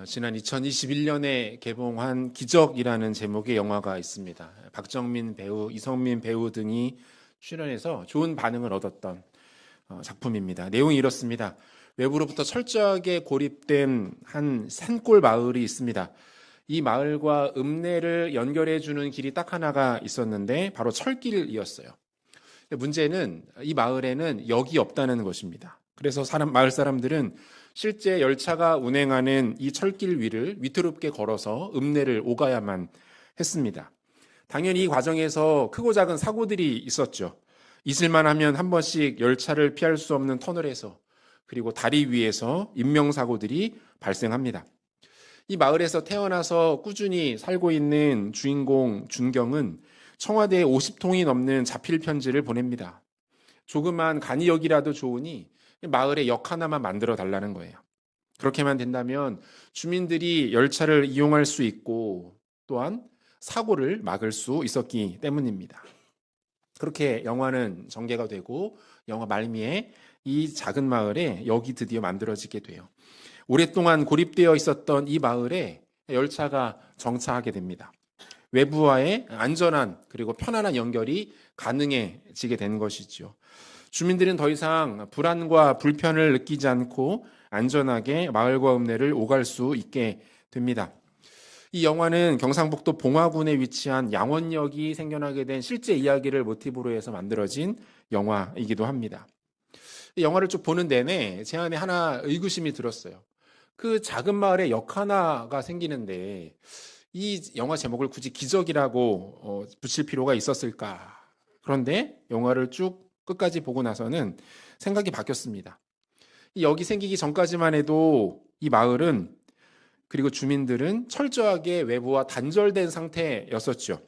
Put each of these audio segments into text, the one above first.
지난 2021년에 개봉한 기적이라는 제목의 영화가 있습니다. 박정민 배우, 이성민 배우 등이 출연해서 좋은 반응을 얻었던 작품입니다. 내용이 이렇습니다. 외부로부터 철저하게 고립된 한 산골 마을이 있습니다. 이 마을과 읍내를 연결해주는 길이 딱 하나가 있었는데 바로 철길이었어요. 문제는 이 마을에는 역이 없다는 것입니다. 그래서 마을 사람들은 실제 열차가 운행하는 이 철길 위를 위태롭게 걸어서 읍내를 오가야만 했습니다. 당연히 이 과정에서 크고 작은 사고들이 있었죠. 있을만 하면 한 번씩 열차를 피할 수 없는 터널에서 그리고 다리 위에서 인명사고들이 발생합니다. 이 마을에서 태어나서 꾸준히 살고 있는 주인공 준경은 청와대에 50통이 넘는 자필 편지를 보냅니다. 조그만 간이역이라도 좋으니 마을에 역 하나만 만들어 달라는 거예요. 그렇게만 된다면 주민들이 열차를 이용할 수 있고 또한 사고를 막을 수 있었기 때문입니다. 그렇게 영화는 전개가 되고 영화 말미에 이 작은 마을에 역이 드디어 만들어지게 돼요. 오랫동안 고립되어 있었던 이 마을에 열차가 정차하게 됩니다. 외부와의 안전한 그리고 편안한 연결이 가능해지게 된 것이죠. 주민들은 더 이상 불안과 불편을 느끼지 않고 안전하게 마을과 읍내를 오갈 수 있게 됩니다. 이 영화는 경상북도 봉화군에 위치한 양원역이 생겨나게 된 실제 이야기를 모티브로 해서 만들어진 영화이기도 합니다. 이 영화를 쭉 보는 내내 제 안에 하나 의구심이 들었어요. 그 작은 마을에 역 하나가 생기는데 이 영화 제목을 굳이 기적이라고 붙일 필요가 있었을까? 그런데 영화를 쭉 끝까지 보고 나서는 생각이 바뀌었습니다. 이 역이 생기기 전까지만 해도 이 마을은 그리고 주민들은 철저하게 외부와 단절된 상태였었죠.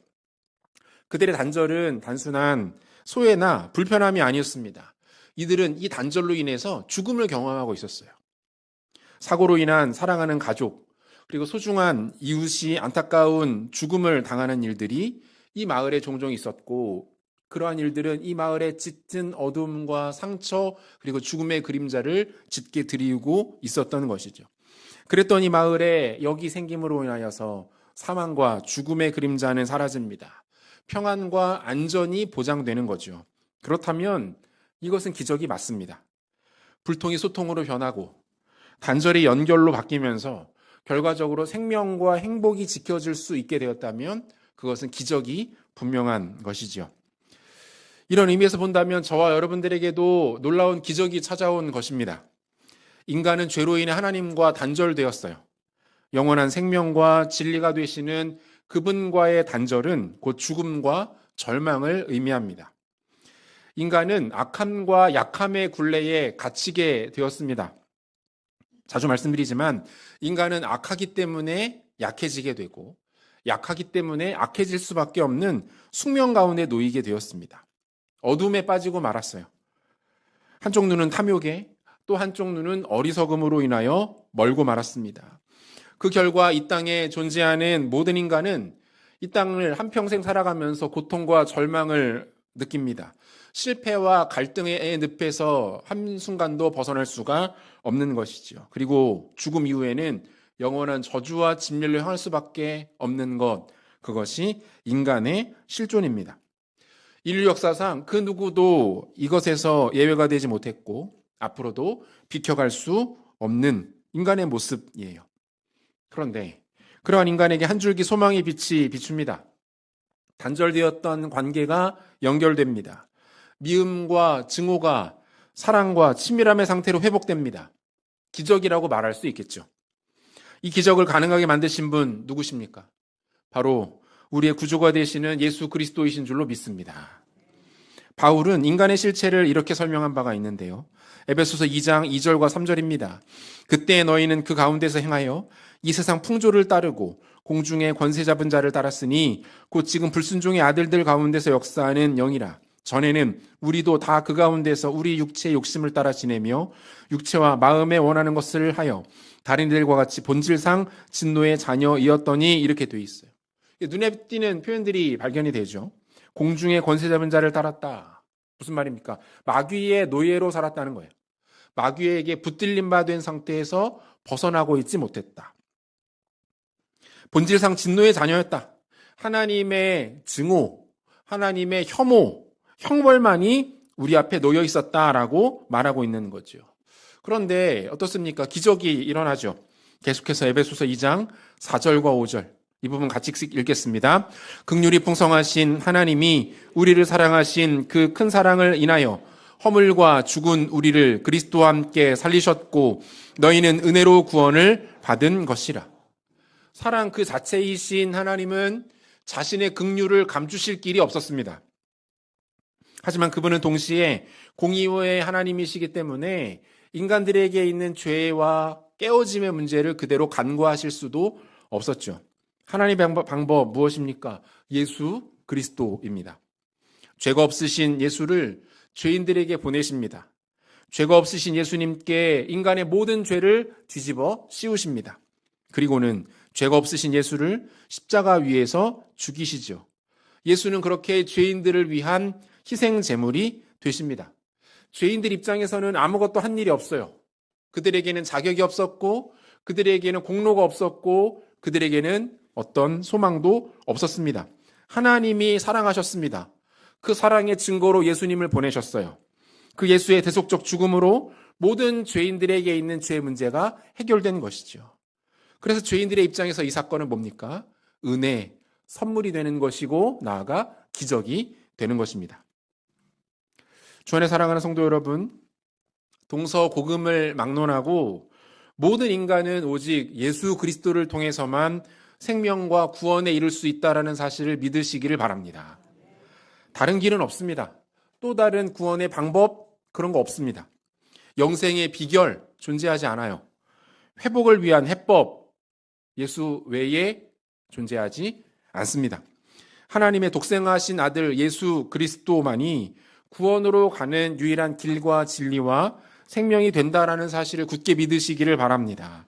그들의 단절은 단순한 소외나 불편함이 아니었습니다. 이들은 이 단절로 인해서 죽음을 경험하고 있었어요. 사고로 인한 사랑하는 가족, 그리고 소중한 이웃이 안타까운 죽음을 당하는 일들이 이 마을에 종종 있었고, 그러한 일들은 이 마을의 짙은 어둠과 상처 그리고 죽음의 그림자를 짙게 드리우고 있었던 것이죠. 그랬더니 마을에 역이 생김으로 인하여서 사망과 죽음의 그림자는 사라집니다. 평안과 안전이 보장되는 거죠. 그렇다면 이것은 기적이 맞습니다. 불통이 소통으로 변하고 단절이 연결로 바뀌면서 결과적으로 생명과 행복이 지켜질 수 있게 되었다면 그것은 기적이 분명한 것이지요. 이런 의미에서 본다면 저와 여러분들에게도 놀라운 기적이 찾아온 것입니다. 인간은 죄로 인해 하나님과 단절되었어요. 영원한 생명과 진리가 되시는 그분과의 단절은 곧 죽음과 절망을 의미합니다. 인간은 악함과 약함의 굴레에 갇히게 되었습니다. 자주 말씀드리지만 인간은 악하기 때문에 약해지게 되고 약하기 때문에 악해질 수밖에 없는 숙명 가운데 놓이게 되었습니다. 어둠에 빠지고 말았어요. 한쪽 눈은 탐욕에 또 한쪽 눈은 어리석음으로 인하여 멀고 말았습니다. 그 결과 이 땅에 존재하는 모든 인간은 이 땅을 한평생 살아가면서 고통과 절망을 느낍니다. 실패와 갈등의 늪에서 한순간도 벗어날 수가 없는 것이죠. 그리고 죽음 이후에는 영원한 저주와 진멸을 향할 수밖에 없는 것, 그것이 인간의 실존입니다. 인류 역사상 그 누구도 이것에서 예외가 되지 못했고 앞으로도 비켜갈 수 없는 인간의 모습이에요. 그런데 그러한 인간에게 한 줄기 소망의 빛이 비춥니다. 단절되었던 관계가 연결됩니다. 미움과 증오가 사랑과 친밀함의 상태로 회복됩니다. 기적이라고 말할 수 있겠죠. 이 기적을 가능하게 만드신 분 누구십니까? 바로 우리의 구주가 되시는 예수 그리스도이신 줄로 믿습니다. 바울은 인간의 실체를 이렇게 설명한 바가 있는데요. 에베소서 2장 2절과 3절입니다. 그때 너희는 그 가운데서 행하여 이 세상 풍조를 따르고 공중의 권세 잡은 자를 따랐으니 곧 지금 불순종의 아들들 가운데서 역사하는 영이라. 전에는 우리도 다 그 가운데서 우리 육체의 욕심을 따라 지내며 육체와 마음에 원하는 것을 하여 다른 이들과 같이 본질상 진노의 자녀이었더니 이렇게 돼 있어요. 눈에 띄는 표현들이 발견이 되죠. 공중의 권세 잡은 자를 따랐다. 무슨 말입니까? 마귀의 노예로 살았다는 거예요. 마귀에게 붙들림 바 된 상태에서 벗어나고 있지 못했다. 본질상 진노의 자녀였다. 하나님의 증오, 하나님의 혐오, 형벌만이 우리 앞에 놓여 있었다라고 말하고 있는 거죠. 그런데 어떻습니까? 기적이 일어나죠. 계속해서 에베소서 2장 4절과 5절 이 부분 같이 읽겠습니다. 긍휼이 풍성하신 하나님이 우리를 사랑하신 그 큰 사랑을 인하여 허물과 죽은 우리를 그리스도와 함께 살리셨고 너희는 은혜로 구원을 받은 것이라. 사랑 그 자체이신 하나님은 자신의 긍휼을 감추실 길이 없었습니다. 하지만 그분은 동시에 공의의 하나님이시기 때문에 인간들에게 있는 죄와 깨어짐의 문제를 그대로 간과하실 수도 없었죠. 하나님의 방법 무엇입니까? 예수 그리스도입니다. 죄가 없으신 예수를 죄인들에게 보내십니다. 죄가 없으신 예수님께 인간의 모든 죄를 뒤집어 씌우십니다. 그리고는 죄가 없으신 예수를 십자가 위에서 죽이시죠. 예수는 그렇게 죄인들을 위한 희생 제물이 되십니다. 죄인들 입장에서는 아무것도 한 일이 없어요. 그들에게는 자격이 없었고 그들에게는 공로가 없었고 그들에게는 어떤 소망도 없었습니다. 하나님이 사랑하셨습니다. 그 사랑의 증거로 예수님을 보내셨어요. 그 예수의 대속적 죽음으로 모든 죄인들에게 있는 죄 문제가 해결된 것이죠. 그래서 죄인들의 입장에서 이 사건은 뭡니까? 은혜, 선물이 되는 것이고 나아가 기적이 되는 것입니다. 주 안에 사랑하는 성도 여러분, 동서고금을 막론하고 모든 인간은 오직 예수 그리스도를 통해서만 생명과 구원에 이를 수 있다라는 사실을 믿으시기를 바랍니다. 다른 길은 없습니다. 또 다른 구원의 방법 그런 거 없습니다. 영생의 비결 존재하지 않아요. 회복을 위한 해법 예수 외에 존재하지 않습니다. 하나님의 독생하신 아들 예수 그리스도만이 구원으로 가는 유일한 길과 진리와 생명이 된다라는 사실을 굳게 믿으시기를 바랍니다.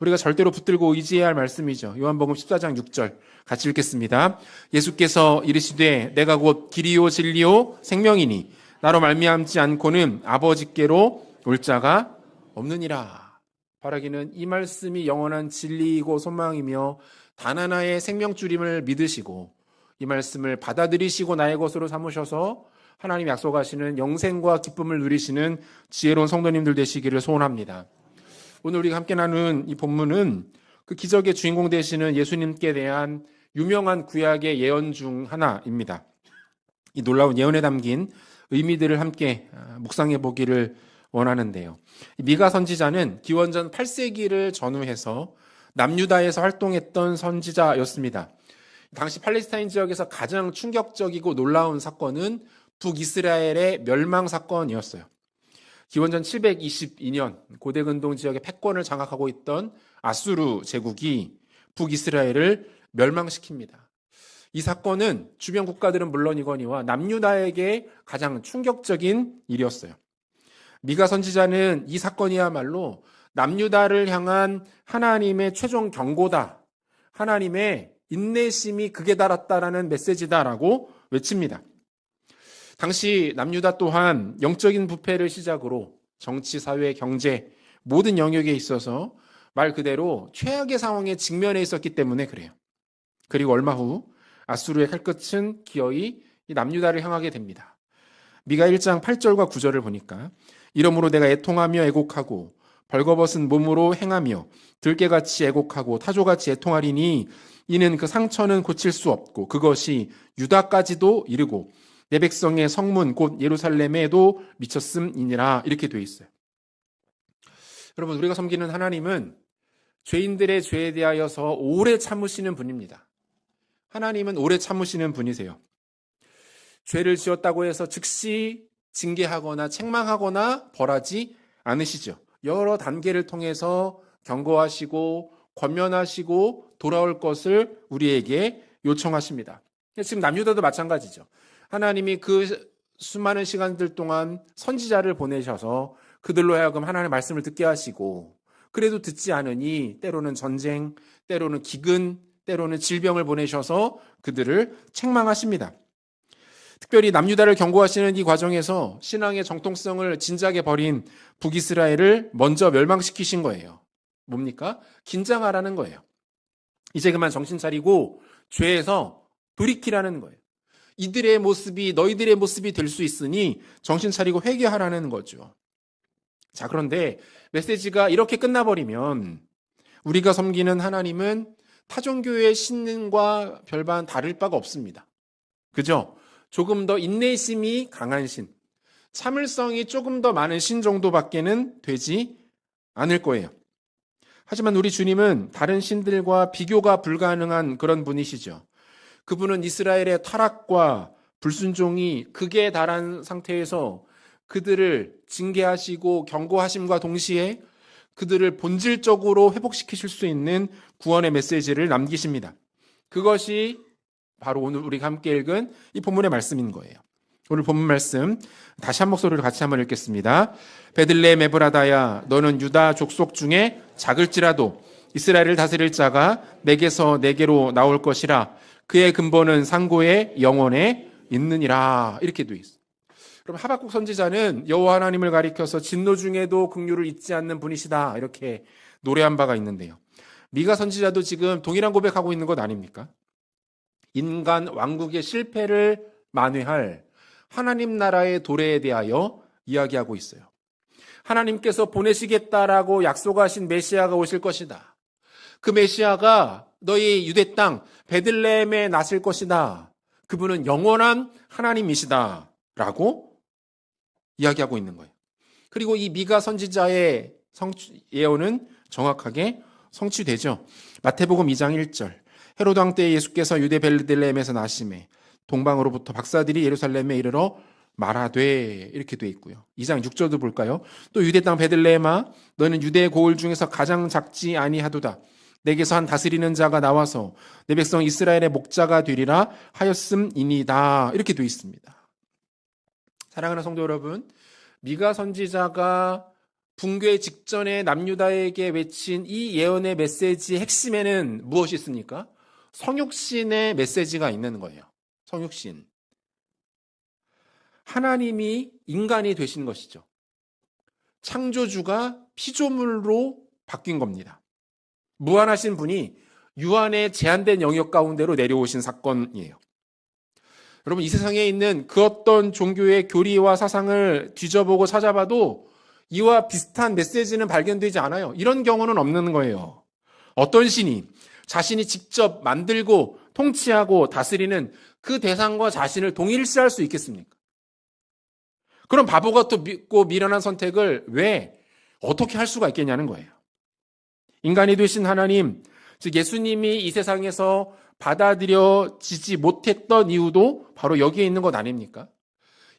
우리가 절대로 붙들고 의지해야 할 말씀이죠. 요한복음 14장 6절 같이 읽겠습니다. 예수께서 이르시되 내가 곧 길이요 진리요 생명이니 나로 말미암지 않고는 아버지께로 올 자가 없느니라. 바라기는 이 말씀이 영원한 진리이고 소망이며 단 하나의 생명줄임을 믿으시고 이 말씀을 받아들이시고 나의 것으로 삼으셔서 하나님 약속하시는 영생과 기쁨을 누리시는 지혜로운 성도님들 되시기를 소원합니다. 오늘 우리가 함께 나눈 이 본문은 그 기적의 주인공 되시는 예수님께 대한 유명한 구약의 예언 중 하나입니다. 이 놀라운 예언에 담긴 의미들을 함께 묵상해 보기를 원하는데요. 미가 선지자는 기원전 8세기를 전후해서 남유다에서 활동했던 선지자였습니다. 당시 팔레스타인 지역에서 가장 충격적이고 놀라운 사건은 북이스라엘의 멸망 사건이었어요. 기원전 722년 고대 근동 지역의 패권을 장악하고 있던 아수르 제국이 북이스라엘을 멸망시킵니다. 이 사건은 주변 국가들은 물론이거니와 남유다에게 가장 충격적인 일이었어요. 미가 선지자는 이 사건이야말로 남유다를 향한 하나님의 최종 경고다. 하나님의 인내심이 극에 달았다라는 메시지다라고 외칩니다. 당시 남유다 또한 영적인 부패를 시작으로 정치, 사회, 경제 모든 영역에 있어서 말 그대로 최악의 상황에 직면해 있었기 때문에 그래요. 그리고 얼마 후 아수르의 칼끝은 기어이 이 남유다를 향하게 됩니다. 미가 1장 8절과 9절을 보니까 이러므로 내가 애통하며 애곡하고 벌거벗은 몸으로 행하며 들깨같이 애곡하고 타조같이 애통하리니 이는 그 상처는 고칠 수 없고 그것이 유다까지도 이르고 내 백성의 성문 곧 예루살렘에도 미쳤음이니라 이렇게 되어 있어요. 여러분 우리가 섬기는 하나님은 죄인들의 죄에 대하여서 오래 참으시는 분입니다. 하나님은 오래 참으시는 분이세요. 죄를 지었다고 해서 즉시 징계하거나 책망하거나 벌하지 않으시죠. 여러 단계를 통해서 경고하시고 권면하시고 돌아올 것을 우리에게 요청하십니다. 지금 남유다도 마찬가지죠. 하나님이 그 수많은 시간들 동안 선지자를 보내셔서 그들로 하여금 하나님의 말씀을 듣게 하시고 그래도 듣지 않으니 때로는 전쟁, 때로는 기근, 때로는 질병을 보내셔서 그들을 책망하십니다. 특별히 남유다를 경고하시는 이 과정에서 신앙의 정통성을 진작에 버린 북이스라엘을 먼저 멸망시키신 거예요. 뭡니까? 긴장하라는 거예요. 이제 그만 정신 차리고 죄에서 돌이키라는 거예요. 이들의 모습이 너희들의 모습이 될 수 있으니 정신 차리고 회개하라는 거죠. 자, 그런데 메시지가 이렇게 끝나버리면 우리가 섬기는 하나님은 타종교의 신과 별반 다를 바가 없습니다. 그죠? 조금 더 인내심이 강한 신, 참을성이 조금 더 많은 신 정도밖에는 되지 않을 거예요. 하지만 우리 주님은 다른 신들과 비교가 불가능한 그런 분이시죠. 그분은 이스라엘의 타락과 불순종이 극에 달한 상태에서 그들을 징계하시고 경고하심과 동시에 그들을 본질적으로 회복시키실 수 있는 구원의 메시지를 남기십니다. 그것이 바로 오늘 우리가 함께 읽은 이 본문의 말씀인 거예요. 오늘 본문 말씀 다시 한 목소리로 같이 한번 읽겠습니다. 베들레헴 에브라다야, 너는 유다 족속 중에 작을지라도 이스라엘을 다스릴 자가 내게서 내게로 나올 것이라. 그의 근본은 상고의 영원에 있느니라. 이렇게 돼 있어요. 그럼 하박국 선지자는 여호와 하나님을 가리켜서 진노 중에도 긍휼을 잊지 않는 분이시다, 이렇게 노래한 바가 있는데요. 미가 선지자도 지금 동일한 고백하고 있는 것 아닙니까? 인간 왕국의 실패를 만회할 하나님 나라의 도래에 대하여 이야기하고 있어요. 하나님께서 보내시겠다라고 약속하신 메시아가 오실 것이다. 그 메시아가 너희 유대 땅 베들레헴에 나실 것이다. 그분은 영원한 하나님이시다 라고 이야기하고 있는 거예요. 그리고 이 미가 선지자의 예언은 정확하게 성취되죠. 마태복음 2장 1절, 헤로드 왕 때 예수께서 유대 베들레헴에서 나심에 동방으로부터 박사들이 예루살렘에 이르러 말하되, 이렇게 돼 있고요. 2장 6절도 볼까요? 또 유대 땅 베들레헴아, 너는 유대의 고을 중에서 가장 작지 아니하도다. 내게서 한 다스리는 자가 나와서 내 백성 이스라엘의 목자가 되리라 하였음이니이다. 이렇게 돼 있습니다. 사랑하는 성도 여러분, 미가 선지자가 붕괴 직전에 남유다에게 외친 이 예언의 메시지의 핵심에는 무엇이 있습니까? 성육신의 메시지가 있는 거예요. 성육신. 하나님이 인간이 되신 것이죠. 창조주가 피조물로 바뀐 겁니다. 무한하신 분이 유한의 제한된 영역 가운데로 내려오신 사건이에요. 여러분, 이 세상에 있는 그 어떤 종교의 교리와 사상을 뒤져보고 찾아봐도 이와 비슷한 메시지는 발견되지 않아요. 이런 경우는 없는 거예요. 어떤 신이 자신이 직접 만들고 통치하고 다스리는 그 대상과 자신을 동일시할 수 있겠습니까? 그럼 바보 같고 미련한 선택을 왜 어떻게 할 수가 있겠냐는 거예요. 인간이 되신 하나님, 즉 예수님이 이 세상에서 받아들여지지 못했던 이유도 바로 여기에 있는 것 아닙니까?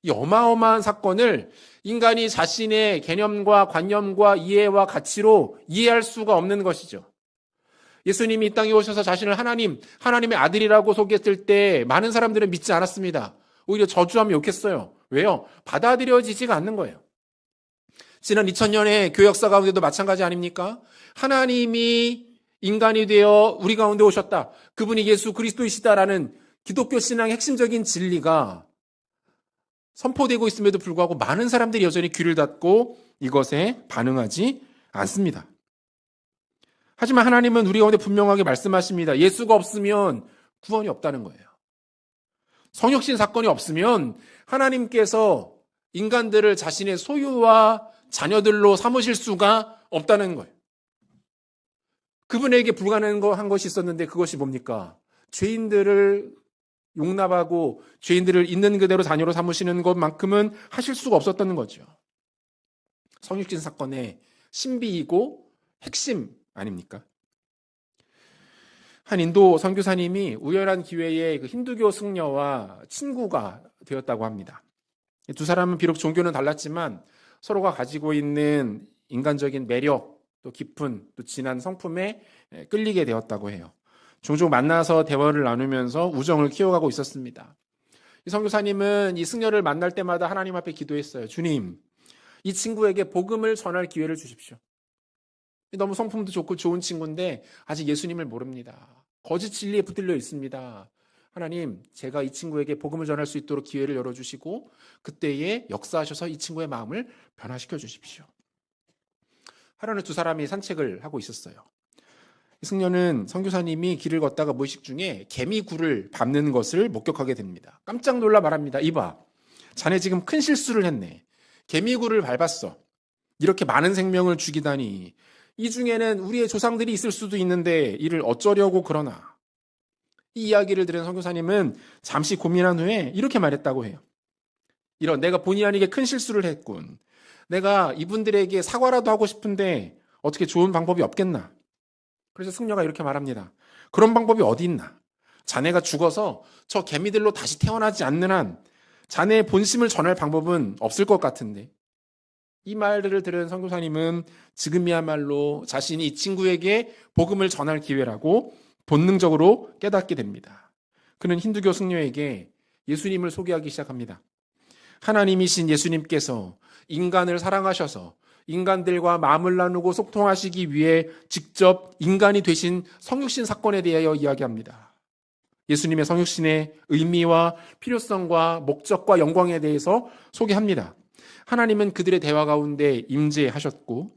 이 어마어마한 사건을 인간이 자신의 개념과 관념과 이해와 가치로 이해할 수가 없는 것이죠. 예수님이 이 땅에 오셔서 자신을 하나님의 아들이라고 소개했을 때 많은 사람들은 믿지 않았습니다. 오히려 저주하며 욕했어요. 왜요? 받아들여지지가 않는 거예요. 지난 2000년의 교회 역사 가운데도 마찬가지 아닙니까? 하나님이 인간이 되어 우리 가운데 오셨다. 그분이 예수 그리스도이시다라는 기독교 신앙의 핵심적인 진리가 선포되고 있음에도 불구하고 많은 사람들이 여전히 귀를 닫고 이것에 반응하지 않습니다. 하지만 하나님은 우리 가운데 분명하게 말씀하십니다. 예수가 없으면 구원이 없다는 거예요. 성육신 사건이 없으면 하나님께서 인간들을 자신의 소유와 자녀들로 삼으실 수가 없다는 거예요. 그분에게 불가능한 것이 있었는데 그것이 뭡니까? 죄인들을 용납하고 죄인들을 있는 그대로 자녀로 삼으시는 것만큼은 하실 수가 없었다는 거죠. 성육신 사건의 신비이고 핵심 아닙니까? 한 인도 선교사님이 우연한 기회에 그 힌두교 승려와 친구가 되었다고 합니다. 두 사람은 비록 종교는 달랐지만 서로가 가지고 있는 인간적인 매력, 또 깊은, 또 진한 성품에 끌리게 되었다고 해요. 종종 만나서 대화를 나누면서 우정을 키워가고 있었습니다. 이 선교사님은 이 승려를 만날 때마다 하나님 앞에 기도했어요. 주님, 이 친구에게 복음을 전할 기회를 주십시오. 너무 성품도 좋고 좋은 친구인데 아직 예수님을 모릅니다. 거짓 진리에 붙들려 있습니다. 하나님, 제가 이 친구에게 복음을 전할 수 있도록 기회를 열어주시고 그때에 역사하셔서 이 친구의 마음을 변화시켜 주십시오. 하루는 두 사람이 산책을 하고 있었어요. 승려는 선교사님이 길을 걷다가 무의식 중에 개미굴을 밟는 것을 목격하게 됩니다. 깜짝 놀라 말합니다. 이봐, 자네 지금 큰 실수를 했네. 개미굴을 밟았어. 이렇게 많은 생명을 죽이다니. 이 중에는 우리의 조상들이 있을 수도 있는데 이를 어쩌려고 그러나. 이 이야기를 들은 선교사님은 잠시 고민한 후에 이렇게 말했다고 해요. 이런, 내가 본의 아니게 큰 실수를 했군. 내가 이분들에게 사과라도 하고 싶은데 어떻게 좋은 방법이 없겠나. 그래서 승려가 이렇게 말합니다. 그런 방법이 어디 있나. 자네가 죽어서 저 개미들로 다시 태어나지 않는 한 자네의 본심을 전할 방법은 없을 것 같은데. 이 말들을 들은 선교사님은 지금이야말로 자신이 이 친구에게 복음을 전할 기회라고 본능적으로 깨닫게 됩니다. 그는 힌두교 승려에게 예수님을 소개하기 시작합니다. 하나님이신 예수님께서 인간을 사랑하셔서 인간들과 마음을 나누고 소통하시기 위해 직접 인간이 되신 성육신 사건에 대하여 이야기합니다. 예수님의 성육신의 의미와 필요성과 목적과 영광에 대해서 소개합니다. 하나님은 그들의 대화 가운데 임재하셨고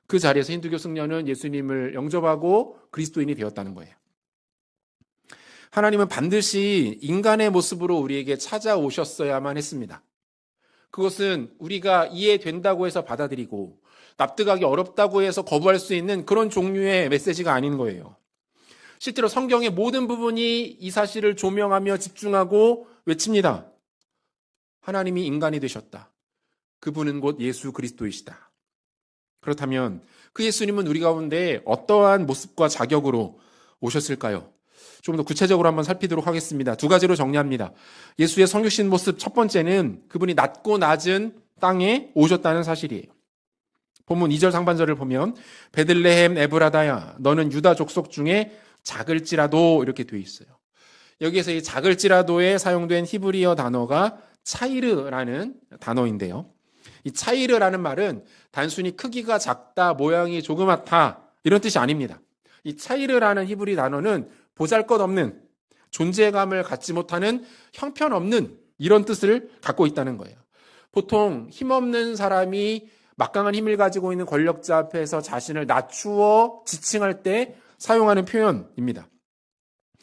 그 자리에서 힌두교 승려는 예수님을 영접하고 그리스도인이 되었다는 거예요. 하나님은 반드시 인간의 모습으로 우리에게 찾아오셨어야만 했습니다. 그것은 우리가 이해된다고 해서 받아들이고 납득하기 어렵다고 해서 거부할 수 있는 그런 종류의 메시지가 아닌 거예요. 실제로 성경의 모든 부분이 이 사실을 조명하며 집중하고 외칩니다. 하나님이 인간이 되셨다. 그분은 곧 예수 그리스도이시다. 그렇다면 그 예수님은 우리 가운데 어떠한 모습과 자격으로 오셨을까요? 좀 더 구체적으로 한번 살피도록 하겠습니다. 두 가지로 정리합니다. 예수의 성육신 모습 첫 번째는 그분이 낮고 낮은 땅에 오셨다는 사실이에요. 본문 2절 상반절을 보면 베들레헴 에브라다야 너는 유다 족속 중에 작을지라도 이렇게 돼 있어요. 여기에서 이 작을지라도에 사용된 히브리어 단어가 차이르라는 단어인데요. 이 차이르라는 말은 단순히 크기가 작다, 모양이 조그맣다 이런 뜻이 아닙니다. 이 차이르라는 히브리 단어는 보잘것없는, 존재감을 갖지 못하는, 형편없는 이런 뜻을 갖고 있다는 거예요. 보통 힘없는 사람이 막강한 힘을 가지고 있는 권력자 앞에서 자신을 낮추어 지칭할 때 사용하는 표현입니다.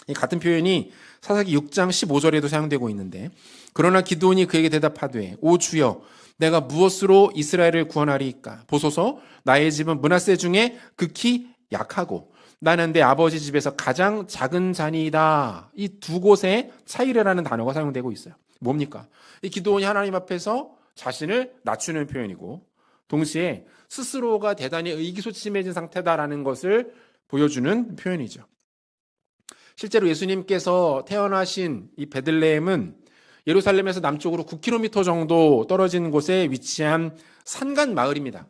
이 같은 표현이 사사기 6장 15절에도 사용되고 있는데 그러나 기드온이 그에게 대답하되 오 주여 내가 무엇으로 이스라엘을 구원하리이까 보소서 나의 집은 므낫세 중에 극히 약하고 나는 내 아버지 집에서 가장 작은 자니이다. 이 두 곳에 차이르라는 단어가 사용되고 있어요. 뭡니까? 이 기드온이 하나님 앞에서 자신을 낮추는 표현이고 동시에 스스로가 대단히 의기소침해진 상태다라는 것을 보여주는 표현이죠. 실제로 예수님께서 태어나신 이 베들레헴은 예루살렘에서 남쪽으로 9km 정도 떨어진 곳에 위치한 산간 마을입니다.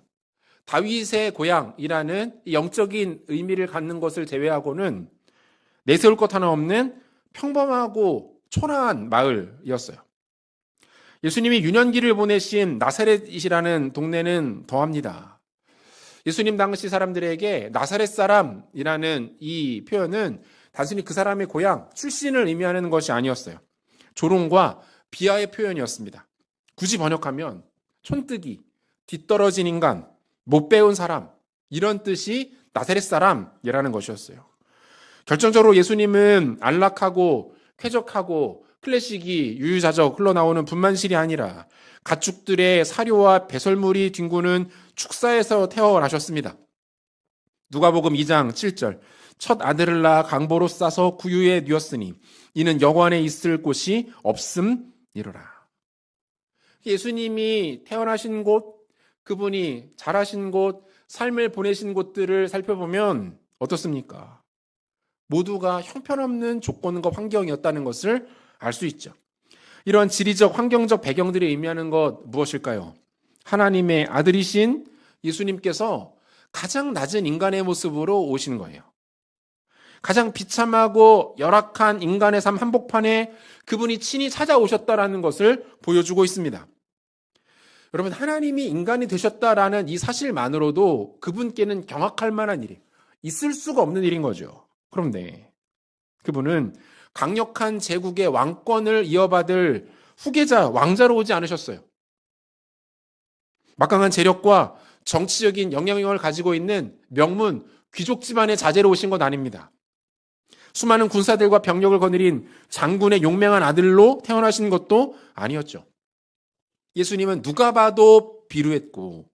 다윗의 고향이라는 영적인 의미를 갖는 것을 제외하고는 내세울 것 하나 없는 평범하고 초라한 마을이었어요. 예수님이 유년기를 보내신 나사렛이라는 동네는 더합니다. 예수님 당시 사람들에게 나사렛 사람이라는 이 표현은 단순히 그 사람의 고향, 출신을 의미하는 것이 아니었어요. 조롱과 비하의 표현이었습니다. 굳이 번역하면 촌뜨기, 뒤떨어진 인간, 못 배운 사람 이런 뜻이 나사렛 사람이라는 것이었어요. 결정적으로 예수님은 안락하고 쾌적하고 클래식이 유유자적 흘러나오는 분만실이 아니라 가축들의 사료와 배설물이 뒹구는 축사에서 태어나셨습니다. 누가복음 2장 7절 첫 아들을 낳아 강보로 싸서 구유에 뉘었으니 이는 영원에 있을 곳이 없음이로라. 예수님이 태어나신 곳, 그분이 자라신 곳, 삶을 보내신 곳들을 살펴보면 어떻습니까? 모두가 형편없는 조건과 환경이었다는 것을 알 수 있죠. 이런 지리적, 환경적 배경들이 의미하는 것 무엇일까요? 하나님의 아들이신 예수님께서 가장 낮은 인간의 모습으로 오신 거예요. 가장 비참하고 열악한 인간의 삶 한복판에 그분이 친히 찾아오셨다라는 것을 보여주고 있습니다. 여러분, 하나님이 인간이 되셨다라는 이 사실만으로도 그분께는 경악할 만한 일이 있을 수가 없는 일인 거죠. 그런데 그분은 강력한 제국의 왕권을 이어받을 후계자, 왕자로 오지 않으셨어요. 막강한 재력과 정치적인 영향력을 가지고 있는 명문 귀족 집안의 자제로 오신 것 아닙니다. 수많은 군사들과 병력을 거느린 장군의 용맹한 아들로 태어나신 것도 아니었죠. 예수님은 누가 봐도 비루했고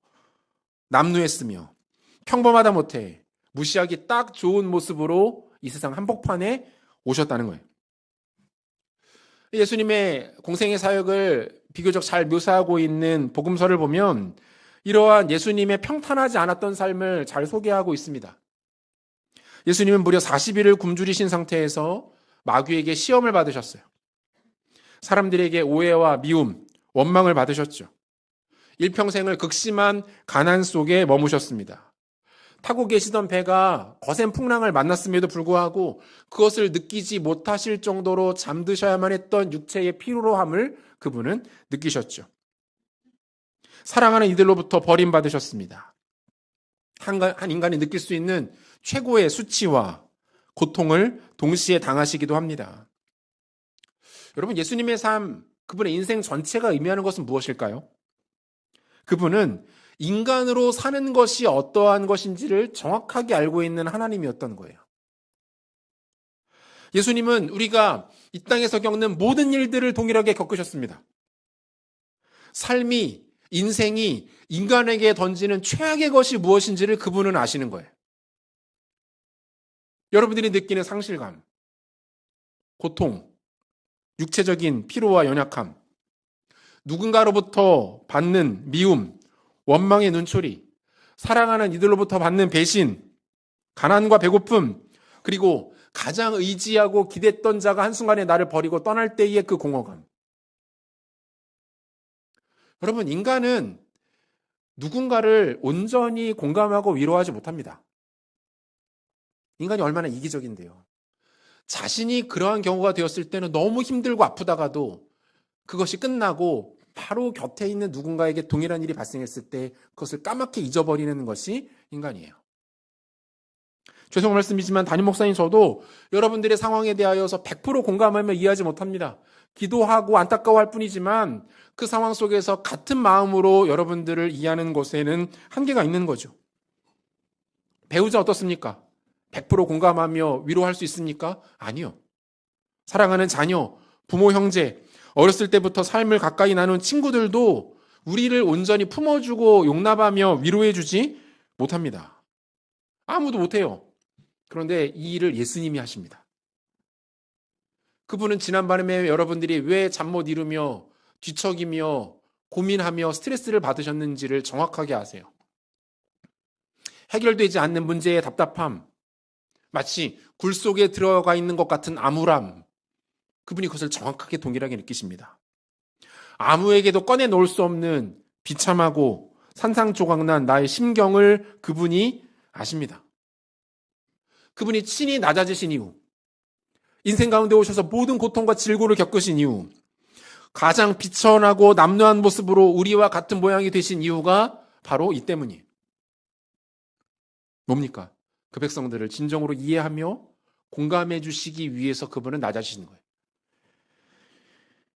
남루했으며 평범하다 못해 무시하기 딱 좋은 모습으로 이 세상 한복판에 오셨다는 거예요. 예수님의 공생의 사역을 비교적 잘 묘사하고 있는 복음서를 보면 이러한 예수님의 평탄하지 않았던 삶을 잘 소개하고 있습니다. 예수님은 무려 40일을 굶주리신 상태에서 마귀에게 시험을 받으셨어요. 사람들에게 오해와 미움, 원망을 받으셨죠. 일평생을 극심한 가난 속에 머무셨습니다. 타고 계시던 배가 거센 풍랑을 만났음에도 불구하고 그것을 느끼지 못하실 정도로 잠드셔야만 했던 육체의 피로함을 그분은 느끼셨죠. 사랑하는 이들로부터 버림받으셨습니다. 한 인간이 느낄 수 있는 최고의 수치와 고통을 동시에 당하시기도 합니다. 여러분, 예수님의 삶, 그분의 인생 전체가 의미하는 것은 무엇일까요? 그분은 인간으로 사는 것이 어떠한 것인지를 정확하게 알고 있는 하나님이었던 거예요. 예수님은 우리가 이 땅에서 겪는 모든 일들을 동일하게 겪으셨습니다. 삶이, 인생이 인간에게 던지는 최악의 것이 무엇인지를 그분은 아시는 거예요. 여러분들이 느끼는 상실감, 고통, 육체적인 피로와 연약함, 누군가로부터 받는 미움, 원망의 눈초리, 사랑하는 이들로부터 받는 배신, 가난과 배고픔, 그리고 가장 의지하고 기댔던 자가 한순간에 나를 버리고 떠날 때의 그 공허감. 여러분, 인간은 누군가를 온전히 공감하고 위로하지 못합니다. 인간이 얼마나 이기적인데요. 자신이 그러한 경우가 되었을 때는 너무 힘들고 아프다가도 그것이 끝나고 바로 곁에 있는 누군가에게 동일한 일이 발생했을 때 그것을 까맣게 잊어버리는 것이 인간이에요. 죄송한 말씀이지만 담임 목사님 저도 여러분들의 상황에 대하여서 100% 공감하며 이해하지 못합니다. 기도하고 안타까워할 뿐이지만 그 상황 속에서 같은 마음으로 여러분들을 이해하는 것에는 한계가 있는 거죠. 배우자 어떻습니까? 100% 공감하며 위로할 수 있습니까? 아니요. 사랑하는 자녀, 부모, 형제, 어렸을 때부터 삶을 가까이 나눈 친구들도 우리를 온전히 품어주고 용납하며 위로해주지 못합니다. 아무도 못해요. 그런데 이 일을 예수님이 하십니다. 그분은 지난밤에 여러분들이 왜 잠 못 이루며 뒤척이며 고민하며 스트레스를 받으셨는지를 정확하게 아세요. 해결되지 않는 문제의 답답함, 마치 굴 속에 들어가 있는 것 같은 암울함, 그분이 그것을 정확하게 동일하게 느끼십니다. 아무에게도 꺼내놓을 수 없는 비참하고 산상조각난 나의 심경을 그분이 아십니다. 그분이 친히 낮아지신 이유, 인생 가운데 오셔서 모든 고통과 질고를 겪으신 이유, 가장 비천하고 남루한 모습으로 우리와 같은 모양이 되신 이유가 바로 이 때문이에요. 뭡니까? 그 백성들을 진정으로 이해하며 공감해 주시기 위해서 그분은 낮아지시는 거예요.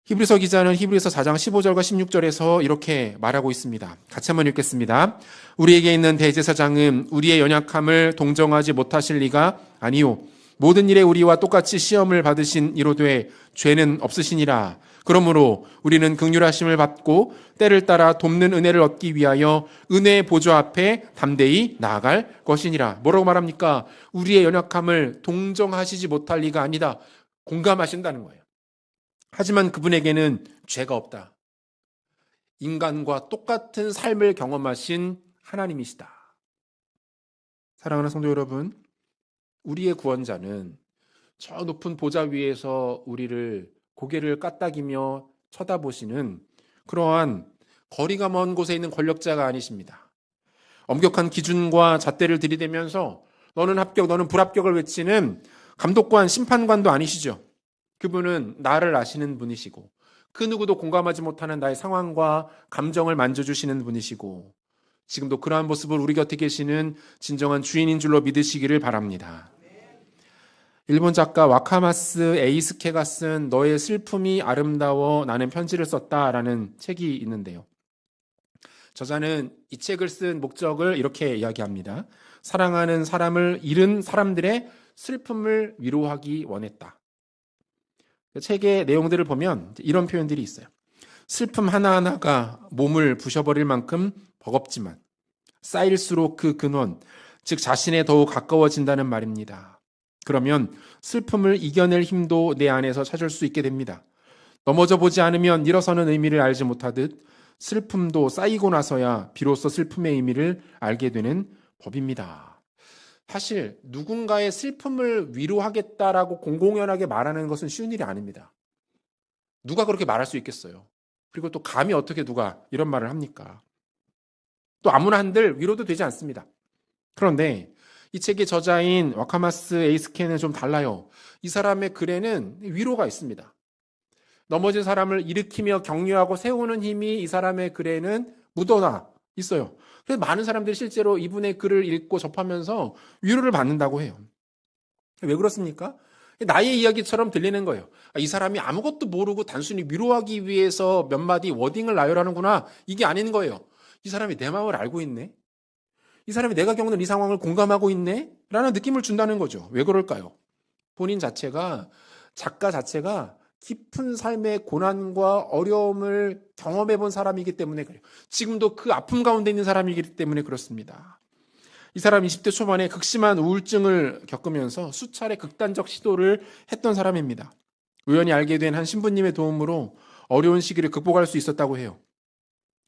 히브리서 기자는 히브리서 4장 15절과 16절에서 이렇게 말하고 있습니다. 같이 한번 읽겠습니다. 우리에게 있는 대제사장은 우리의 연약함을 동정하지 못하실 리가 아니요 모든 일에 우리와 똑같이 시험을 받으신 이로되 죄는 없으시니라. 그러므로 우리는 긍휼하심을 받고 때를 따라 돕는 은혜를 얻기 위하여 은혜의 보좌 앞에 담대히 나아갈 것이니라. 뭐라고 말합니까? 우리의 연약함을 동정하시지 못할 리가 아니다. 공감하신다는 거예요. 하지만 그분에게는 죄가 없다. 인간과 똑같은 삶을 경험하신 하나님이시다. 사랑하는 성도 여러분, 우리의 구원자는 저 높은 보좌 위에서 우리를 고개를 까딱이며 쳐다보시는 그러한 거리가 먼 곳에 있는 권력자가 아니십니다. 엄격한 기준과 잣대를 들이대면서 너는 합격, 너는 불합격을 외치는 감독관, 심판관도 아니시죠. 그분은 나를 아시는 분이시고 그 누구도 공감하지 못하는 나의 상황과 감정을 만져주시는 분이시고 지금도 그러한 모습을 우리 곁에 계시는 진정한 주인인 줄로 믿으시기를 바랍니다. 일본 작가 와카마스 에이스케가 쓴 너의 슬픔이 아름다워 나는 편지를 썼다라는 책이 있는데요. 저자는 이 책을 쓴 목적을 이렇게 이야기합니다. 사랑하는 사람을 잃은 사람들의 슬픔을 위로하기 원했다. 책의 내용들을 보면 이런 표현들이 있어요. 슬픔 하나하나가 몸을 부셔버릴 만큼 버겁지만 쌓일수록 그 근원, 즉 자신에 더욱 가까워진다는 말입니다. 그러면 슬픔을 이겨낼 힘도 내 안에서 찾을 수 있게 됩니다. 넘어져 보지 않으면 일어서는 의미를 알지 못하듯 슬픔도 쌓이고 나서야 비로소 슬픔의 의미를 알게 되는 법입니다. 사실 누군가의 슬픔을 위로하겠다라고 공공연하게 말하는 것은 쉬운 일이 아닙니다. 누가 그렇게 말할 수 있겠어요? 그리고 또 감히 어떻게 누가 이런 말을 합니까? 또 아무나 한들 위로도 되지 않습니다. 그런데 이 책의 저자인 와카마스 에이스케는 좀 달라요. 이 사람의 글에는 위로가 있습니다. 넘어진 사람을 일으키며 격려하고 세우는 힘이 이 사람의 글에는 묻어나 있어요. 그래서 많은 사람들이 실제로 이분의 글을 읽고 접하면서 위로를 받는다고 해요. 왜 그렇습니까? 나의 이야기처럼 들리는 거예요. 이 사람이 아무것도 모르고 단순히 위로하기 위해서 몇 마디 워딩을 나열하는구나. 이게 아닌 거예요. 이 사람이 내 마음을 알고 있네. 이 사람이 내가 겪는 이 상황을 공감하고 있네. 라는 느낌을 준다는 거죠. 왜 그럴까요? 본인 자체가, 작가 자체가 깊은 삶의 고난과 어려움을 경험해 본 사람이기 때문에 그래요. 지금도 그 아픔 가운데 있는 사람이기 때문에 그렇습니다. 이 사람이 20대 초반에 극심한 우울증을 겪으면서 수차례 극단적 시도를 했던 사람입니다. 우연히 알게 된 한 신부님의 도움으로 어려운 시기를 극복할 수 있었다고 해요.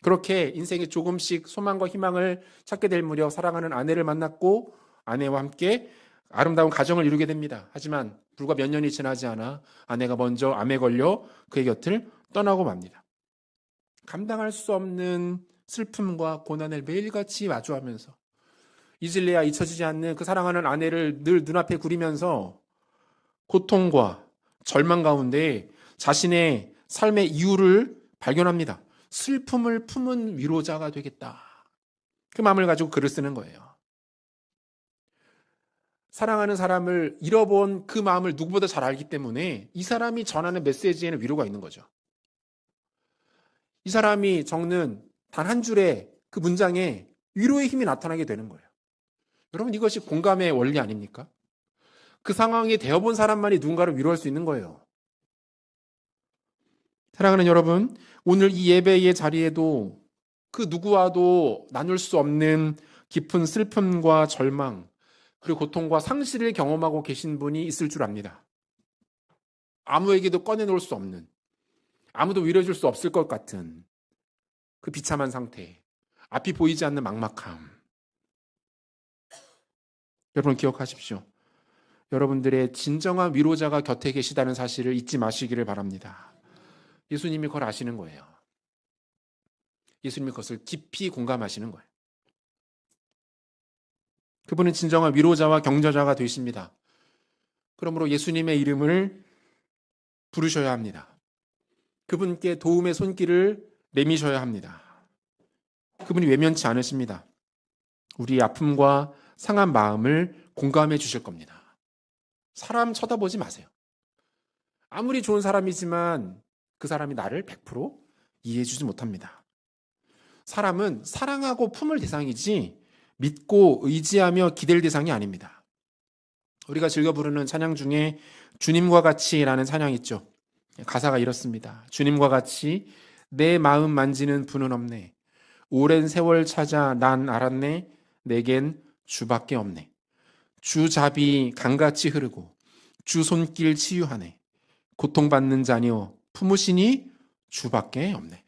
그렇게 인생에 조금씩 소망과 희망을 찾게 될 무렵 사랑하는 아내를 만났고 아내와 함께 아름다운 가정을 이루게 됩니다. 하지만 불과 몇 년이 지나지 않아 아내가 먼저 암에 걸려 그의 곁을 떠나고 맙니다. 감당할 수 없는 슬픔과 고난을 매일같이 마주하면서 잊을래야 잊혀지지 않는 그 사랑하는 아내를 늘 눈앞에 그리면서 고통과 절망 가운데 자신의 삶의 이유를 발견합니다. 슬픔을 품은 위로자가 되겠다. 그 마음을 가지고 글을 쓰는 거예요. 사랑하는 사람을 잃어본 그 마음을 누구보다 잘 알기 때문에 이 사람이 전하는 메시지에는 위로가 있는 거죠. 이 사람이 적는 단 한 줄의 그 문장에 위로의 힘이 나타나게 되는 거예요. 여러분, 이것이 공감의 원리 아닙니까? 그 상황이 되어본 사람만이 누군가를 위로할 수 있는 거예요. 사랑하는 여러분, 오늘 이 예배의 자리에도 그 누구와도 나눌 수 없는 깊은 슬픔과 절망, 그리고 고통과 상실을 경험하고 계신 분이 있을 줄 압니다. 아무에게도 꺼내놓을 수 없는, 아무도 위로해줄 수 없을 것 같은 그 비참한 상태, 앞이 보이지 않는 막막함. 여러분 기억하십시오. 여러분들의 진정한 위로자가 곁에 계시다는 사실을 잊지 마시기를 바랍니다. 예수님이 그걸 아시는 거예요. 예수님이 그것을 깊이 공감하시는 거예요. 그분은 진정한 위로자와 격려자가 되십니다. 그러므로 예수님의 이름을 부르셔야 합니다. 그분께 도움의 손길을 내미셔야 합니다. 그분이 외면치 않으십니다. 우리의 아픔과 상한 마음을 공감해 주실 겁니다. 사람 쳐다보지 마세요. 아무리 좋은 사람이지만 그 사람이 나를 100% 이해해 주지 못합니다. 사람은 사랑하고 품을 대상이지 믿고 의지하며 기댈 대상이 아닙니다. 우리가 즐겨 부르는 찬양 중에 주님과 같이라는 찬양 있죠. 가사가 이렇습니다. 주님과 같이 내 마음 만지는 분은 없네. 오랜 세월 찾아 난 알았네. 내겐 주밖에 없네. 주 잡이 강같이 흐르고 주 손길 치유하네. 고통받는 자녀 품으시니 주밖에 없네.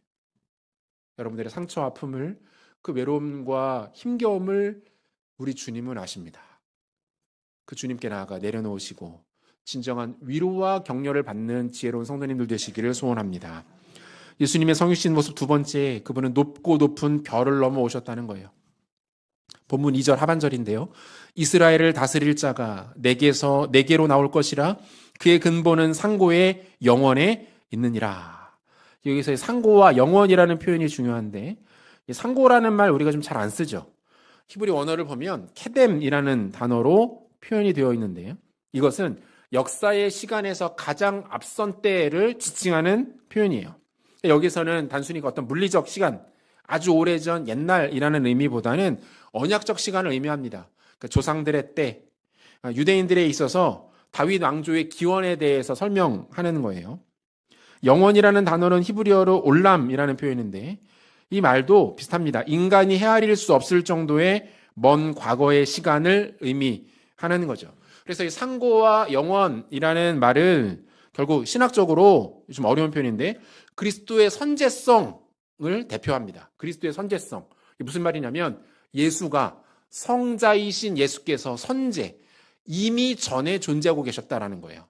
여러분들의 상처와 아픔을, 그 외로움과 힘겨움을 우리 주님은 아십니다. 그 주님께 나아가 내려놓으시고 진정한 위로와 격려를 받는 지혜로운 성도님들 되시기를 소원합니다. 예수님의 성육신 모습 두 번째, 그분은 높고 높은 별을 넘어오셨다는 거예요. 본문 2절 하반절인데요. 이스라엘을 다스릴 자가 내게로 나올 것이라 그의 근본은 상고의 영원에 있느니라. 여기서의 상고와 영원이라는 표현이 중요한데 상고라는 말 우리가 좀 잘 안 쓰죠. 히브리 원어를 보면 케뎀이라는 단어로 표현이 되어 있는데요. 이것은 역사의 시간에서 가장 앞선 때를 지칭하는 표현이에요. 여기서는 단순히 어떤 물리적 시간, 아주 오래전 옛날이라는 의미보다는 언약적 시간을 의미합니다. 그러니까 조상들의 때, 유대인들에 있어서 다윗 왕조의 기원에 대해서 설명하는 거예요. 영원이라는 단어는 히브리어로 올람이라는 표현인데 이 말도 비슷합니다. 인간이 헤아릴 수 없을 정도의 먼 과거의 시간을 의미하는 거죠. 그래서 이 상고와 영원이라는 말은 결국 신학적으로 좀 어려운 표현인데 그리스도의 선제성을 대표합니다. 그리스도의 선제성. 이게 무슨 말이냐면 예수가 성자이신 예수께서 선제, 이미 전에 존재하고 계셨다라는 거예요.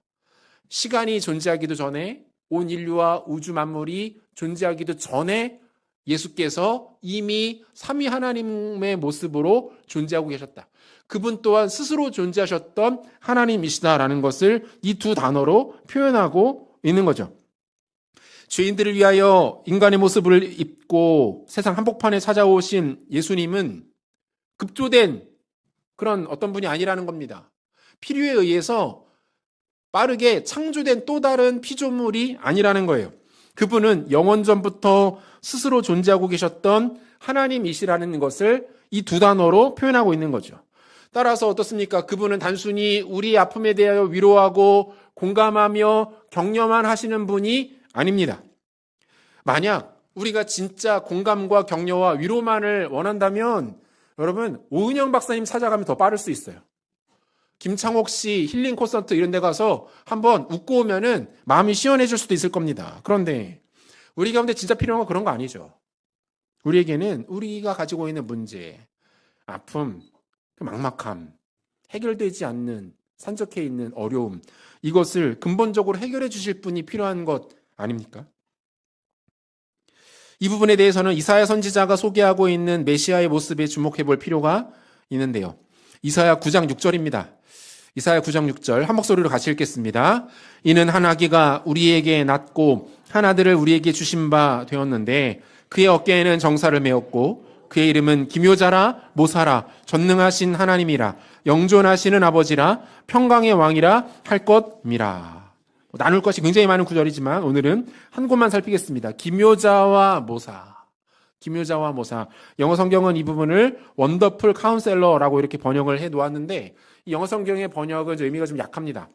시간이 존재하기도 전에 온 인류와 우주 만물이 존재하기도 전에 예수께서 이미 삼위 하나님의 모습으로 존재하고 계셨다. 그분 또한 스스로 존재하셨던 하나님이시다라는 것을 이 두 단어로 표현하고 있는 거죠. 죄인들을 위하여 인간의 모습을 입고 세상 한복판에 찾아오신 예수님은 급조된 그런 어떤 분이 아니라는 겁니다. 필요에 의해서 빠르게 창조된 또 다른 피조물이 아니라는 거예요. 그분은 영원 전부터 스스로 존재하고 계셨던 하나님이시라는 것을 이 두 단어로 표현하고 있는 거죠. 따라서 어떻습니까? 그분은 단순히 우리의 아픔에 대하여 위로하고 공감하며 격려만 하시는 분이 아닙니다. 만약 우리가 진짜 공감과 격려와 위로만을 원한다면 여러분 오은영 박사님 찾아가면 더 빠를 수 있어요. 김창옥 씨 힐링 콘서트 이런 데 가서 한번 웃고 오면은 마음이 시원해질 수도 있을 겁니다. 그런데 우리 가운데 진짜 필요한 건 그런 거 아니죠. 우리에게는 우리가 가지고 있는 문제, 아픔, 막막함, 해결되지 않는 산적해 있는 어려움, 이것을 근본적으로 해결해 주실 분이 필요한 것 아닙니까? 이 부분에 대해서는 이사야 선지자가 소개하고 있는 메시아의 모습에 주목해 볼 필요가 있는데요. 이사야 9장 6절입니다. 이사야 9장 6절 한 목소리로 같이 읽겠습니다. 이는 한 아기가 우리에게 낳고 한 아들을 우리에게 주신 바 되었는데 그의 어깨에는 정사를 메었고 그의 이름은 기묘자라 모사라 전능하신 하나님이라 영존하시는 아버지라 평강의 왕이라 할 것이라. 나눌 것이 굉장히 많은 구절이지만 오늘은 한 곳만 살피겠습니다. 기묘자와 모사. 기묘자와 모사. 영어 성경은 이 부분을 원더풀 카운셀러라고 이렇게 번역을 해 놓았는데 이 영어 성경의 번역은 좀 의미가 좀 약합니다.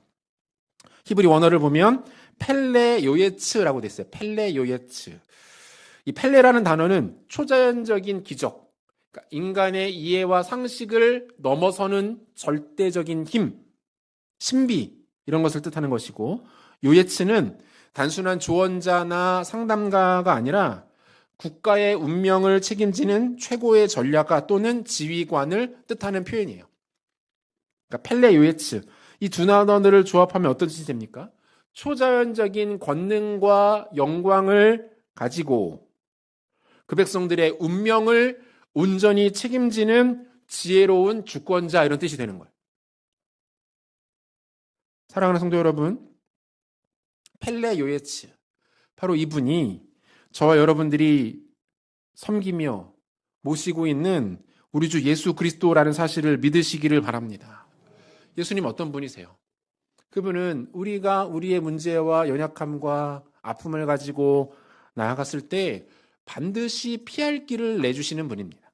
히브리 원어를 보면 펠레 요예츠라고 돼 있어요. 펠레 요예츠. 이 펠레라는 단어는 초자연적인 기적, 그러니까 인간의 이해와 상식을 넘어서는 절대적인 힘, 신비 이런 것을 뜻하는 것이고 요예츠는 단순한 조언자나 상담가가 아니라 국가의 운명을 책임지는 최고의 전략가 또는 지휘관을 뜻하는 표현이에요. 그러니까 펠레 요예츠 이 두 단어를 조합하면 어떤 뜻이 됩니까? 초자연적인 권능과 영광을 가지고 그 백성들의 운명을 온전히 책임지는 지혜로운 주권자 이런 뜻이 되는 거예요. 사랑하는 성도 여러분, 펠레 요예츠 바로 이분이 저와 여러분들이 섬기며 모시고 있는 우리 주 예수 그리스도라는 사실을 믿으시기를 바랍니다. 예수님 어떤 분이세요? 그분은 우리가 우리의 문제와 연약함과 아픔을 가지고 나아갔을 때 반드시 피할 길을 내주시는 분입니다.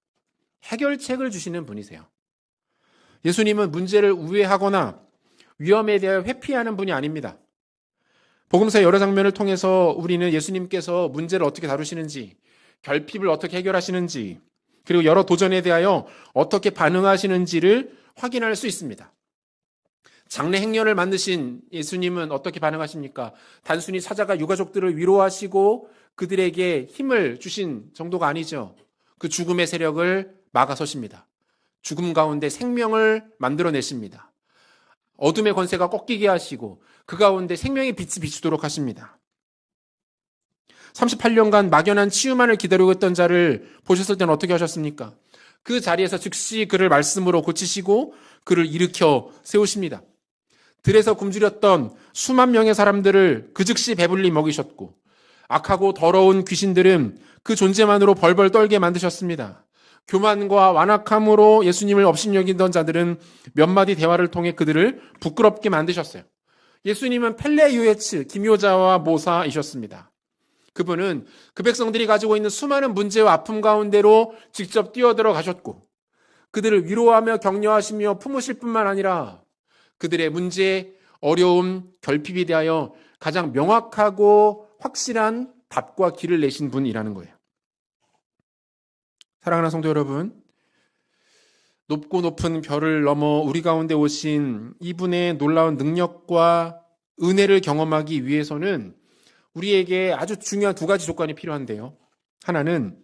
해결책을 주시는 분이세요. 예수님은 문제를 우회하거나 위험에 대하여 회피하는 분이 아닙니다. 복음서의 여러 장면을 통해서 우리는 예수님께서 문제를 어떻게 다루시는지, 결핍을 어떻게 해결하시는지, 그리고 여러 도전에 대하여 어떻게 반응하시는지를 확인할 수 있습니다. 장래 행렬을 만드신 예수님은 어떻게 반응하십니까? 단순히 찾아가 유가족들을 위로하시고 그들에게 힘을 주신 정도가 아니죠. 그 죽음의 세력을 막아서십니다. 죽음 가운데 생명을 만들어내십니다. 어둠의 권세가 꺾이게 하시고 그 가운데 생명의 빛이 비추도록 하십니다. 38년간 막연한 치유만을 기다리고 있던 자를 보셨을 때는 어떻게 하셨습니까? 그 자리에서 즉시 그를 말씀으로 고치시고 그를 일으켜 세우십니다. 들에서 굶주렸던 수만 명의 사람들을 그 즉시 배불리 먹이셨고 악하고 더러운 귀신들은 그 존재만으로 벌벌 떨게 만드셨습니다. 교만과 완악함으로 예수님을 업신여기던 자들은 몇 마디 대화를 통해 그들을 부끄럽게 만드셨어요. 예수님은 펠레 요예츠, 기묘자와 모사이셨습니다. 그분은 그 백성들이 가지고 있는 수많은 문제와 아픔 가운데로 직접 뛰어들어 가셨고 그들을 위로하며 격려하시며 품으실 뿐만 아니라 그들의 문제, 어려움, 결핍에 대하여 가장 명확하고 확실한 답과 길을 내신 분이라는 거예요. 사랑하는 성도 여러분, 높고 높은 별을 넘어 우리 가운데 오신 이분의 놀라운 능력과 은혜를 경험하기 위해서는 우리에게 아주 중요한 두 가지 조건이 필요한데요. 하나는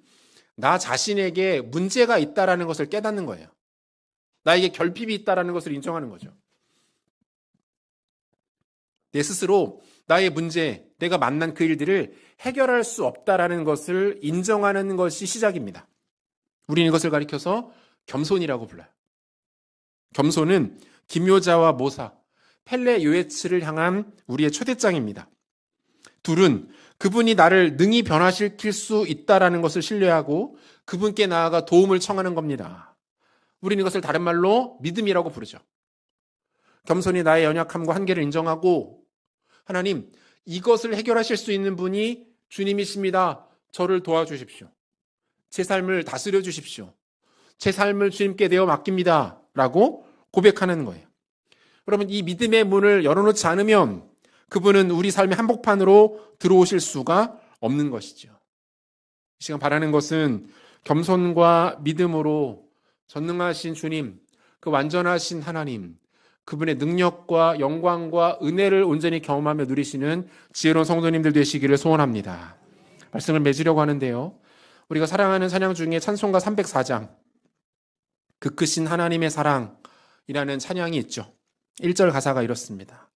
나 자신에게 문제가 있다라는 것을 깨닫는 거예요. 나에게 결핍이 있다라는 것을 인정하는 거죠. 내 스스로 나의 문제, 내가 만난 그 일들을 해결할 수 없다라는 것을 인정하는 것이 시작입니다. 우리는 이것을 가리켜서 겸손이라고 불러요. 겸손은 기묘자와 모사, 펠레 요에츠를 향한 우리의 초대장입니다. 둘은 그분이 나를 능히 변화시킬 수 있다라는 것을 신뢰하고 그분께 나아가 도움을 청하는 겁니다. 우리는 이것을 다른 말로 믿음이라고 부르죠. 겸손히 나의 연약함과 한계를 인정하고 하나님, 이것을 해결하실 수 있는 분이 주님이십니다. 저를 도와주십시오. 제 삶을 다스려 주십시오. 제 삶을 주님께 내어 맡깁니다. 라고 고백하는 거예요. 여러분, 이 믿음의 문을 열어놓지 않으면 그분은 우리 삶의 한복판으로 들어오실 수가 없는 것이죠. 이 시간 바라는 것은 겸손과 믿음으로 전능하신 주님, 그 완전하신 하나님, 그분의 능력과 영광과 은혜를 온전히 경험하며 누리시는 지혜로운 성도님들 되시기를 소원합니다. 말씀을 맺으려고 하는데요. 우리가 사랑하는 찬양 중에 찬송가 304장, 그 크신 하나님의 사랑이라는 찬양이 있죠. 1절 가사가 이렇습니다.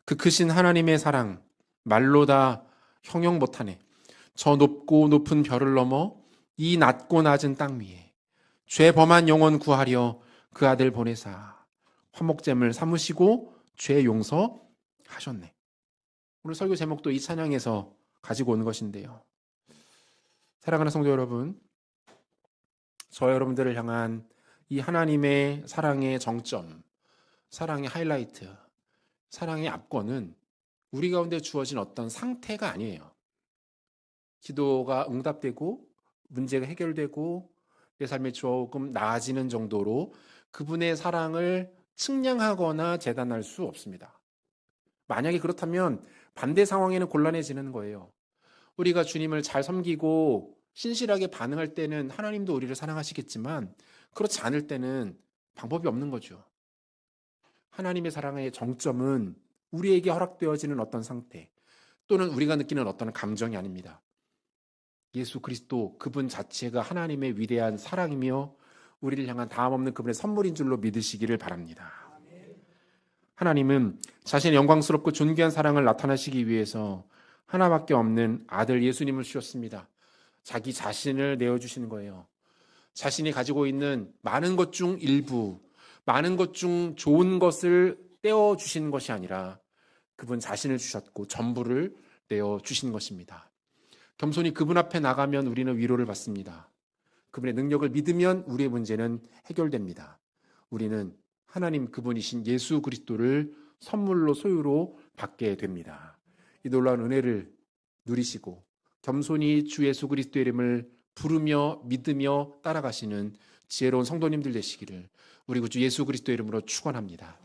그 크신 하나님의 사랑, 말로 다 형용 못하네. 저 높고 높은 별을 넘어 이 낮고 낮은 땅 위에 죄 범한 영혼 구하려 그 아들 보내사 화목제물 삼으시고 죄 용서하셨네. 오늘 설교 제목도 이 찬양에서 가지고 오는 것인데요. 사랑하는 성도 여러분, 저 여러분들을 향한 이 하나님의 사랑의 정점, 사랑의 하이라이트, 사랑의 압권은 우리 가운데 주어진 어떤 상태가 아니에요. 기도가 응답되고 문제가 해결되고 내 삶이 조금 나아지는 정도로 그분의 사랑을 측량하거나 재단할 수 없습니다. 만약에 그렇다면 반대 상황에는 곤란해지는 거예요. 우리가 주님을 잘 섬기고 신실하게 반응할 때는 하나님도 우리를 사랑하시겠지만 그렇지 않을 때는 방법이 없는 거죠. 하나님의 사랑의 정점은 우리에게 허락되어지는 어떤 상태 또는 우리가 느끼는 어떤 감정이 아닙니다. 예수 그리스도 그분 자체가 하나님의 위대한 사랑이며 우리를 향한 다함없는 그분의 선물인 줄로 믿으시기를 바랍니다. 하나님은 자신의 영광스럽고 존귀한 사랑을 나타내시기 위해서 하나밖에 없는 아들 예수님을 주셨습니다. 자기 자신을 내어주시는 거예요. 자신이 가지고 있는 많은 것 중 일부, 많은 것 중 좋은 것을 떼어주시는 것이 아니라 그분 자신을 주셨고 전부를 떼어주시는 것입니다. 겸손히 그분 앞에 나가면 우리는 위로를 받습니다. 그분의 능력을 믿으면 우리의 문제는 해결됩니다. 우리는 하나님 그분이신 예수 그리스도를 선물로 소유로 받게 됩니다. 이 놀라운 은혜를 누리시고 겸손히 주 예수 그리스도의 이름을 부르며 믿으며 따라가시는 지혜로운 성도님들 되시기를 우리 구주 예수 그리스도의 이름으로 축원합니다.